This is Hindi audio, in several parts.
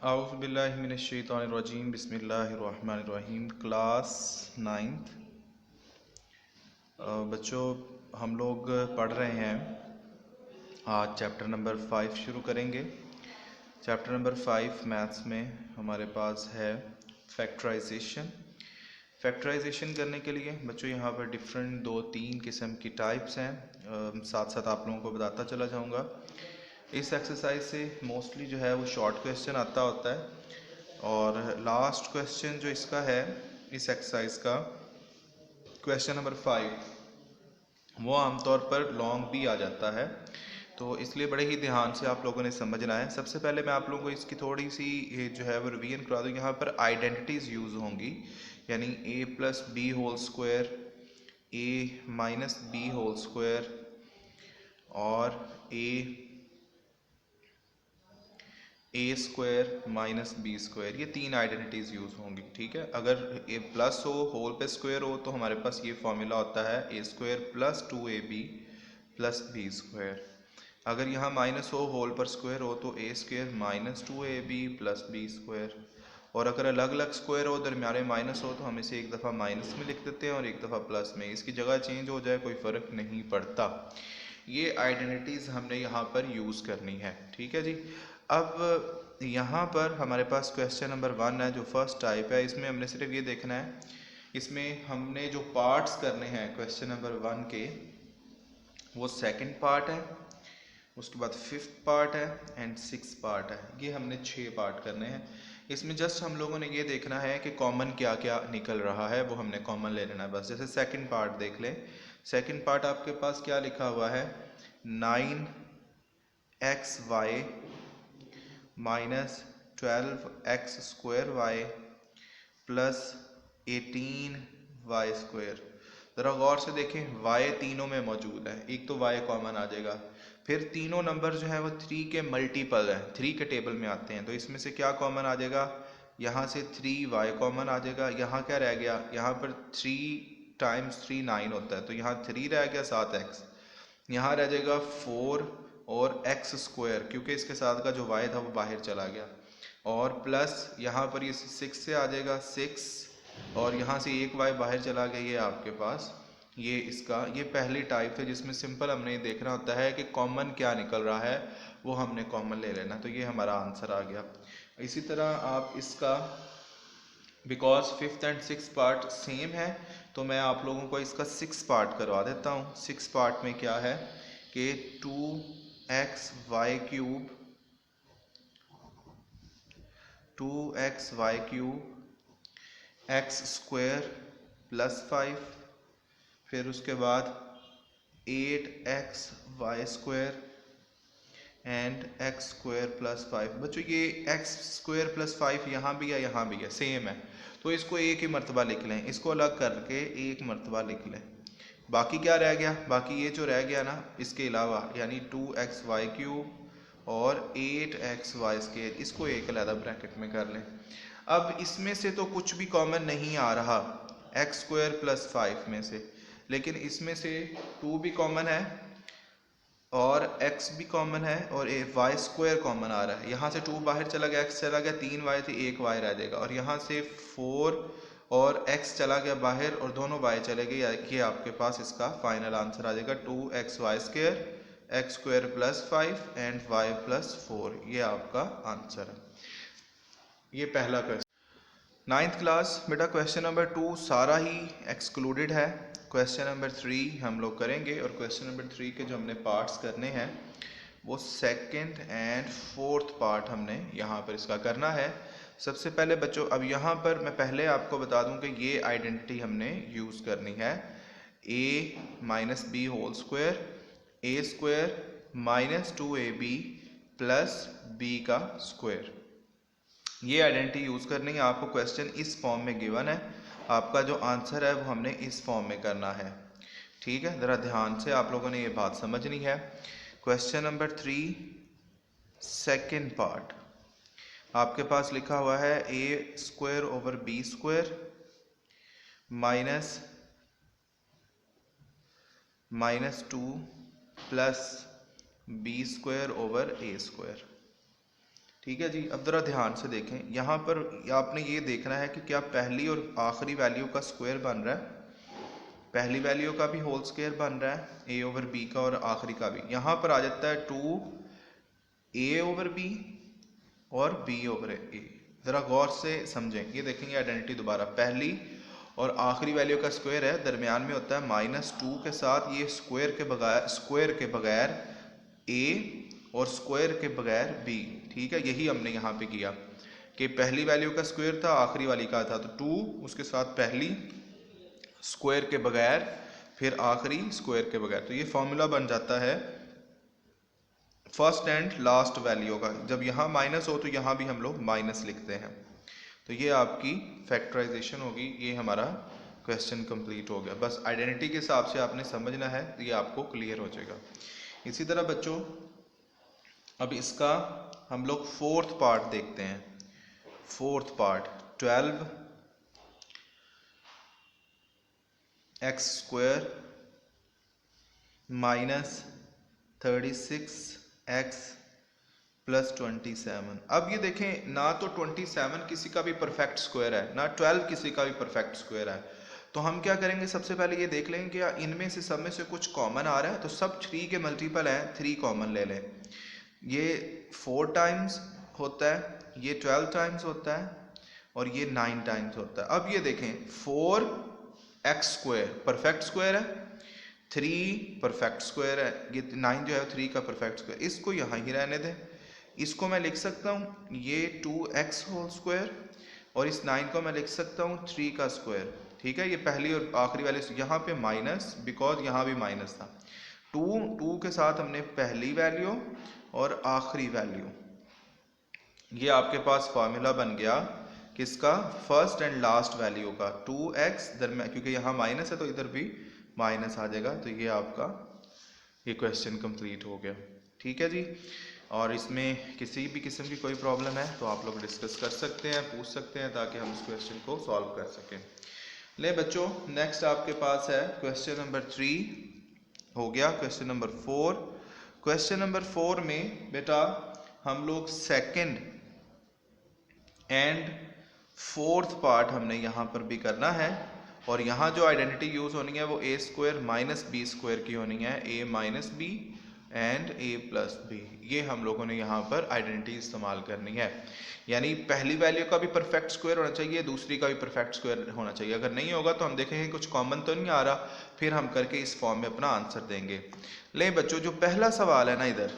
आउज़ुबिल्लाहिमिनश्शैतानिर्रजीम बिस्मिल्लाहिर्रहमानिर्रहीम। क्लास 9th बच्चों, हम लोग पढ़ रहे हैं। आज चैप्टर नंबर 5 शुरू करेंगे। चैप्टर नंबर 5 मैथ्स में हमारे पास है फैक्टराइजेशन। फैक्टराइजेशन करने के लिए बच्चों यहाँ पर डिफरेंट 2-3 किस्म की टाइप्स हैं। साथ साथ आप लोगों को बताता चला जाऊँगा। इस एक्सरसाइज से मोस्टली जो है वो शॉर्ट क्वेश्चन आता होता है, और लास्ट क्वेश्चन जो इसका है इस एक्सरसाइज का, क्वेश्चन नंबर 5, वो आमतौर पर लॉन्ग भी आ जाता है। तो इसलिए बड़े ही ध्यान से आप लोगों ने समझना है। सबसे पहले मैं आप लोगों को इसकी थोड़ी सी जो है वो रिवीजन करा दूँ। यहाँ पर आइडेंटिटीज़ यूज़ होंगी, यानी a+b² a-b² और a² - b², ये 3 आइडेंटिटीज़ यूज़ होंगी। ठीक है, अगर ए प्लस हो, होल पे स्क्वायर हो, तो हमारे पास ये फॉर्मूला होता है a² + 2ab + b²। अगर यहाँ माइनस हो, होल पर स्क्वायर हो, तो a² - 2ab + b²। और अगर अलग अलग स्क्वायर हो, दरम्यान में माइनस हो, तो हम इसे एक दफ़ा माइनस में लिख देते हैं और एक दफ़ा प्लस में। इसकी जगह चेंज हो जाए कोई फ़र्क नहीं पड़ता। ये आइडेंटिटीज़ हमने यहाँ पर यूज़ करनी है। ठीक है जी। अब यहाँ पर हमारे पास क्वेश्चन नंबर 1 है, जो फर्स्ट टाइप है। इसमें हमने सिर्फ ये देखना है, इसमें हमने जो पार्ट्स करने हैं क्वेश्चन नंबर 1 के, वो सेकंड पार्ट है, उसके बाद 5th पार्ट है एंड 6th पार्ट है। ये हमने 6 पार्ट करने हैं। इसमें जस्ट हम लोगों ने ये देखना है कि कॉमन क्या क्या निकल रहा है, वो हमने कॉमन ले लेना है बस। जैसे सेकंड पार्ट देख लें। सेकंड पार्ट आपके पास क्या लिखा हुआ है, 9xy - 12x² प्लस 18y²। ज़रा गौर से देखें, y तीनों में मौजूद है, एक तो y कॉमन आ जाएगा। फिर तीनों नंबर जो है वो 3 के मल्टीपल हैं, 3 के टेबल में आते हैं, तो इसमें से क्या कॉमन आ जाएगा, यहाँ से 3y कॉमन आ जाएगा। यहाँ क्या रह गया, यहाँ पर 3 × 3 9 होता है, तो यहाँ 3 रह गया, 7x। यहाँ रह जाएगा 4 और x², क्योंकि इसके साथ का जो y था वो बाहर चला गया। और प्लस यहाँ पर ये 6 से आ जाएगा 6, और यहाँ से एक y बाहर चला गया। ये आपके पास ये इसका ये पहली टाइप है, जिसमें सिंपल हमने देखना होता है कि कॉमन क्या निकल रहा है, वो हमने कॉमन ले लेना। तो ये हमारा आंसर आ गया। इसी तरह आप इसका, because 5th and 6th part same है, तो मैं आप लोगों को इसका 6th पार्ट करवा देता हूँ। 6th पार्ट में क्या है कि 2xy³ x² + 5, फिर उसके बाद 8xy² एंड x² + 5। बच्चों ये x² + 5 यहाँ भी है, यहाँ भी है, सेम है, तो इसको एक ही मरतबा लिख लें, इसको अलग करके एक मरतबा लिख लें। बाकी क्या रह गया, बाकी ये जो रह गया ना, इसके अलावा, यानी 2xy³ और 8xy², इसको एक अलग ब्रैकेट में कर लें। अब इसमें से तो कुछ भी कॉमन नहीं आ रहा x² + 5 में से, लेकिन इसमें से 2 भी कॉमन है और x भी कॉमन है और y² कॉमन आ रहा है। यहाँ से 2 बाहर चला गया, x चला गया, 3y थे, 1y रह जाएगा। और यहाँ से 4 और x चला गया बाहर और दोनों y चले गए। ये आपके पास इसका फाइनल आंसर आ जाएगा 2xy², x² + 5 एंड y + 4। ये आपका आंसर है। ये पहला क्वेश्चन। 9th क्लास बेटा, क्वेश्चन नंबर 2 सारा ही एक्सक्लूडेड है। क्वेश्चन नंबर 3 हम लोग करेंगे, और क्वेश्चन नंबर 3 के जो हमने पार्ट्स करने हैं, वो 2nd एंड 4th पार्ट हमने यहाँ पर इसका करना है। सबसे पहले बच्चों, अब यहाँ पर मैं पहले आपको बता दूं कि ये आइडेंटिटी हमने यूज़ करनी है, a - b² a² - 2ab + b²। ये आइडेंटिटी यूज़ करनी है। आपको क्वेश्चन इस फॉर्म में गिवन है, आपका जो आंसर है वो हमने इस फॉर्म में करना है। ठीक है, ज़रा ध्यान से आप लोगों ने ये बात समझनी है। क्वेश्चन नंबर 3 सेकंड पार्ट आपके पास लिखा हुआ है a² / b² -2 + b² / a²। ठीक है जी। अब ज़रा ध्यान से देखें, यहाँ पर आपने ये देखना है कि क्या पहली और आखिरी वैल्यू का स्क्वायर बन रहा है, पहली वैल्यू का भी होल स्क्वायर बन रहा है a ओवर b का, और आखिरी का भी। यहाँ पर आ जाता है 2a ओवर b और b ओवर a। ज़रा गौर से समझें, ये देखेंगे आइडेंटिटी दोबारा, पहली और आखिरी वैल्यू का स्क्वायर है, दरमियान में होता है -2 के साथ ये स्क्वायर के बगैर a और स्क्वायर के बगैर b। ठीक है, यही हमने यहाँ पे किया कि पहली वैल्यू का स्क्वायर था, आखिरी वाली का था, तो 2 उसके साथ पहली स्क्वायर के बगैर, फिर आखिरी स्क्वायर के बगैर। तो ये फॉर्मूला बन जाता है फर्स्ट एंड लास्ट वैल्यू का। जब यहाँ माइनस हो तो यहाँ भी हम लोग माइनस लिखते हैं। तो ये आपकी फैक्टराइजेशन होगी, ये हमारा क्वेश्चन कंप्लीट हो गया। बस आइडेंटिटी के हिसाब से आपने समझना है, तो ये आपको क्लियर हो जाएगा। इसी तरह बच्चों अब इसका हम लोग फोर्थ पार्ट देखते हैं। Fourth part 12x square -36x plus 27। अब ये देखें, ना तो 27 किसी का भी परफेक्ट स्क्वायर है, ना 12 किसी का भी परफेक्ट स्क्वायर है। तो हम क्या करेंगे, सबसे पहले ये देख लेंगे कि इनमें से सब में से कुछ कॉमन आ रहा है, तो सब 3 के मल्टीपल हैं, 3 कॉमन ले लें। ये 4 टाइम्स होता है, ये 12 टाइम्स होता है, और ये 9 टाइम्स होता है। अब ये देखें 4x स्क्वायर परफेक्ट स्क्वायर है, 3 परफेक्ट स्क्वायर है, ये 9 जो है 3 का परफेक्ट स्क्वायर, इसको यहाँ ही रहने दें। इसको मैं लिख सकता हूँ ये 2x होल स्क्वायर, और इस 9 को मैं लिख सकता हूँ 3 का स्क्वायर। ठीक है, ये पहली और आखिरी वाले, यहाँ पे माइनस, बिकॉज यहाँ भी माइनस था। 2 के साथ हमने पहली वैल्यू और आखिरी वैल्यू, ये आपके पास फॉर्मूला बन गया किसका, फर्स्ट एंड लास्ट वैल्यू का। 2x दरम्यान, क्योंकि यहाँ माइनस है तो इधर भी माइनस आ जाएगा। तो ये आपका ये क्वेश्चन कंप्लीट हो गया। ठीक है जी। और इसमें किसी भी किस्म की कोई प्रॉब्लम है तो आप लोग डिस्कस कर सकते हैं, पूछ सकते हैं, ताकि हम इस क्वेश्चन को सॉल्व कर सकें। ले बच्चों, नेक्स्ट आपके पास है क्वेश्चन नंबर 3 हो गया। क्वेश्चन नंबर 4, क्वेश्चन नंबर 4 में बेटा हम लोग सेकंड एंड फोर्थ पार्ट हमने यहाँ पर भी करना है, और यहाँ जो आइडेंटिटी यूज होनी है वो a square minus b square की होनी है, a minus b and a plus b. ये हम लोगों ने यहाँ पर आइडेंटिटी इस्तेमाल करनी है। यानी पहली वैल्यू का भी परफेक्ट स्क्वायर होना चाहिए, दूसरी का भी परफेक्ट स्क्वायर होना चाहिए। अगर नहीं होगा तो हम देखेंगे कुछ कॉमन तो नहीं आ रहा, फिर हम करके इस फॉर्म में अपना आंसर देंगे। ले बच्चों, जो पहला सवाल है ना, इधर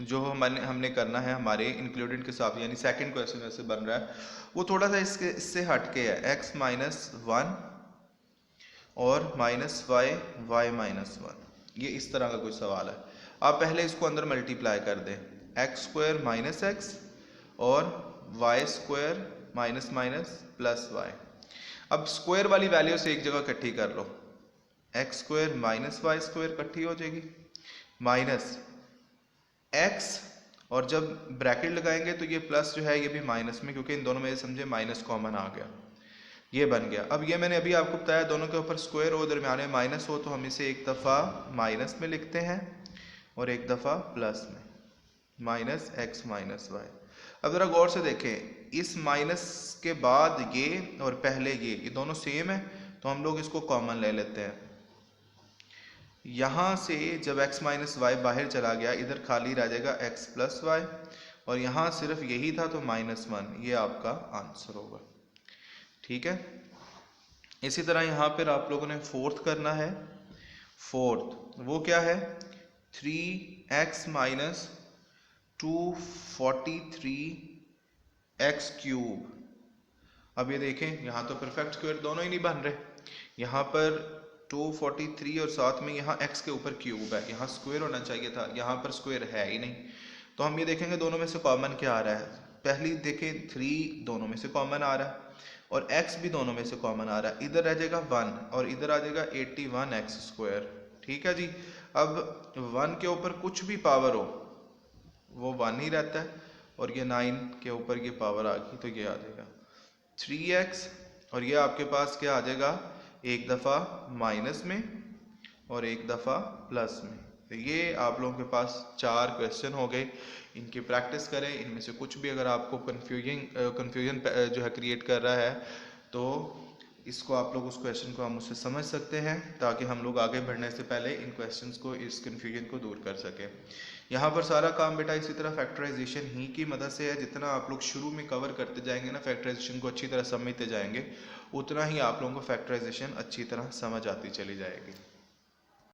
जो हमने करना है हमारे इंक्लूडेड के साथ, यानी सेकंड क्वेश्चन जैसे बन रहा है, वो थोड़ा सा इससे हटके है। x माइनस 1 और माइनस वाई, वाई माइनस 1, ये इस तरह का कोई सवाल है। आप पहले इसको अंदर मल्टीप्लाई कर दें, एक्स स्क्वायर माइनस एक्स और Y square minus minus plus Y. अब स्क्वायर वाली वैल्यू से एक जगह इकट्ठी कर लो, X square minus Y square इकट्ठी हो जाएगी, माइनस एक्स, और जब ब्रैकेट लगाएंगे तो ये प्लस जो है ये भी माइनस में, क्योंकि इन दोनों में समझे माइनस कॉमन आ गया, ये बन गया। अब ये मैंने अभी आपको बताया, दोनों के ऊपर स्क्वायर हो, दरमियान में माइनस हो, तो हम इसे एक दफ़ा माइनस में लिखते हैं और एक दफ़ा प्लस में, माइनस एक्स माइनस वाई। अब ज़रा गौर से देखें, इस माइनस के बाद ये और पहले ये दोनों सेम है, तो हम लोग इसको कॉमन ले लेते हैं। यहाँ से जब x माइनस वाई बाहर चला गया, इधर खाली रह जाएगा x प्लस वाई, और यहाँ सिर्फ यही था तो -1, ये आपका आंसर होगा। ठीक है, इसी तरह यहाँ पर आप लोगों ने फोर्थ करना है। फोर्थ वो क्या है, 3x माइनस 243x क्यूब। अब ये देखें, यहाँ तो परफेक्ट स्क्वायर दोनों ही नहीं बन रहे, यहाँ पर 243 और साथ में यहाँ x के ऊपर क्यूब है, यहाँ स्क्वायर होना चाहिए था, यहाँ पर स्क्वायर है ही नहीं। तो हम ये देखेंगे दोनों में से कॉमन क्या आ रहा है। पहली देखें 3 दोनों में से कॉमन आ रहा है, और x भी दोनों में से कॉमन आ रहा है। इधर रह जाएगा 1 और इधर आ जाएगा 81x स्क्वायर। ठीक है जी। अब 1 के ऊपर कुछ भी पावर हो वो 1 ही रहता है, और ये 9 के ऊपर ये पावर आ गई तो ये आ जाएगा 3x, और ये आपके पास क्या आ जाएगा, एक दफ़ा माइनस में और एक दफ़ा प्लस में। तो ये आप लोगों के पास 4 क्वेश्चन हो गए। इनकी प्रैक्टिस करें। इनमें से कुछ भी अगर आपको कन्फ्यूजन जो है क्रिएट कर रहा है तो इसको आप लोग उस क्वेश्चन को हम मुझसे समझ सकते हैं, ताकि हम लोग आगे बढ़ने से पहले इन क्वेश्चंस को, इस कन्फ्यूजन को दूर कर सकें। यहाँ पर सारा काम बेटा इसी तरह फैक्टराइजेशन ही की मदद से है। जितना आप लोग शुरू में कवर करते जाएंगे ना, फैक्टराइजेशन को अच्छी तरह समझते जाएंगे, उतना ही आप लोगों को फैक्टराइजेशन अच्छी तरह समझ आती चली जाएगी।